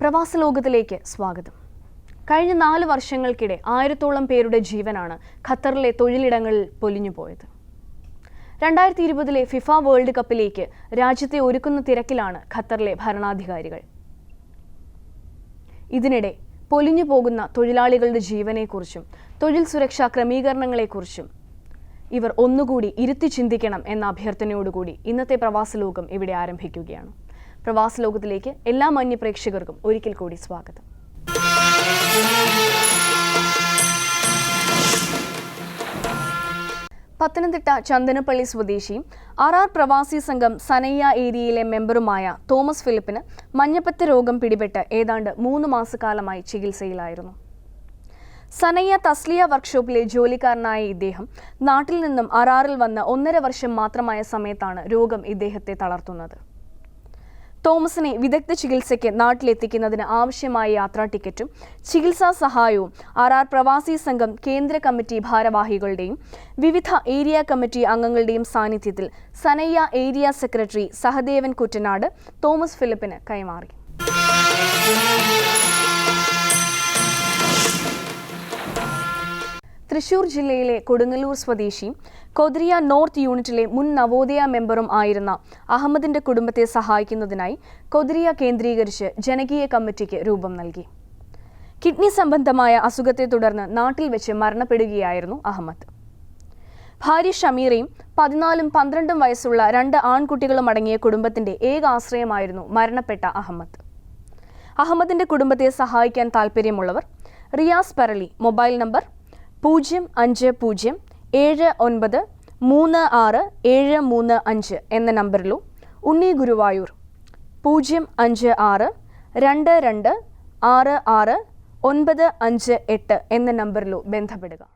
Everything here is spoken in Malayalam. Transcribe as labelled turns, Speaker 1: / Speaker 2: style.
Speaker 1: പ്രവാസ ലോകത്തിലേക്ക് സ്വാഗതം. കഴിഞ്ഞ 4 വർഷങ്ങൾക്കിടെ 1000-ഓളം പേരുടെ ജീവനാണ് ഖത്തറിലെ തൊഴിലിടങ്ങളിൽ പൊലിഞ്ഞുപോയത്. 2020 ഫിഫ വേൾഡ് കപ്പിലേക്ക് രാജ്യത്തെ ഒരുക്കുന്ന തിരക്കിലാണ് ഖത്തറിലെ ഭരണാധികാരികൾ. ഇതിനിടെ പൊലിഞ്ഞു പോകുന്ന തൊഴിലാളികളുടെ ജീവനെക്കുറിച്ചും തൊഴിൽ സുരക്ഷാ ക്രമീകരണങ്ങളെക്കുറിച്ചും ഇവർ ഒന്നുകൂടി ഇരുത്തി ചിന്തിക്കണം എന്ന അഭ്യർത്ഥനയോടുകൂടി ഇന്നത്തെ പ്രവാസ ലോകം ഇവിടെ ആരംഭിക്കുകയാണ്. പ്രവാസ ലോകത്തിലേക്ക് എല്ലാ മാന്യ പ്രേക്ഷകർക്കും ഒരിക്കൽ കൂടി സ്വാഗതം. പത്തനംതിട്ട ചന്ദനപ്പള്ളി സ്വദേശിയും RR പ്രവാസി സംഘം സനയ്യ ഏരിയയിലെ മെമ്പറുമായ തോമസ് ഫിലിപ്പിന് മഞ്ഞപ്പത്ത രോഗം പിടിപെട്ട് ഏതാണ്ട് 3 മാസക്കാലമായി ചികിത്സയിലായിരുന്നു. സനയ്യ തസ്ലിയ വർക്ക്ഷോപ്പിലെ ജോലിക്കാരനായ ഇദ്ദേഹം നാട്ടിൽ നിന്നും RRൽ വന്ന് 1.5 വർഷം മാത്രമായ സമയത്താണ് രോഗം ഇദ്ദേഹത്തെ തളർത്തുന്നത്. തോമസിനെ വിദഗ്ധ ചികിത്സയ്ക്ക് നാട്ടിലെത്തിക്കുന്നതിന് ആവശ്യമായ യാത്രാ ടിക്കറ്റും ചികിത്സാ സഹായവും RR പ്രവാസി സംഘം കേന്ദ്ര കമ്മിറ്റി ഭാരവാഹികളുടെയും വിവിധ ഏരിയ കമ്മിറ്റി അംഗങ്ങളുടെയും സാന്നിധ്യത്തിൽ സനയ്യ ഏരിയ സെക്രട്ടറി സഹദേവൻ കുട്ടനാട് തോമസ് ഫിലിപ്പിന് കൈമാറി. തൃശൂർ ജില്ലയിലെ കൊടുങ്ങല്ലൂർ സ്വദേശിയും കൊതിരിയ നോർത്ത് യൂണിറ്റിലെ മുൻ നവോദയ മെമ്പറും ആയിരുന്ന അഹമ്മദിന്റെ കുടുംബത്തെ സഹായിക്കുന്നതിനായി കൊതിരിയ കേന്ദ്രീകരിച്ച് ജനകീയ കമ്മിറ്റിക്ക് രൂപം നൽകി. കിഡ്നി സംബന്ധമായ അസുഖത്തെ തുടർന്ന് നാട്ടിൽ വെച്ച് മരണപ്പെടുകയായിരുന്നു അഹമ്മദ്. ഭാര്യ ഷമീറയും 14ഉം 12ഉം വയസ്സുള്ള 2 ആൺകുട്ടികളും അടങ്ങിയ കുടുംബത്തിന്റെ ഏക ആശ്രയമായിരുന്നു മരണപ്പെട്ട അഹമ്മദ്. അഹമ്മദിന്റെ കുടുംബത്തെ സഹായിക്കാൻ താൽപ്പര്യമുള്ളവർ റിയാസ് പരളി മൊബൈൽ നമ്പർ 0550793675 എന്ന നമ്പറിലോ ഉണ്ണി ഗുരുവായൂർ 05622669558 എന്ന നമ്പറിലോ ബന്ധപ്പെടുക.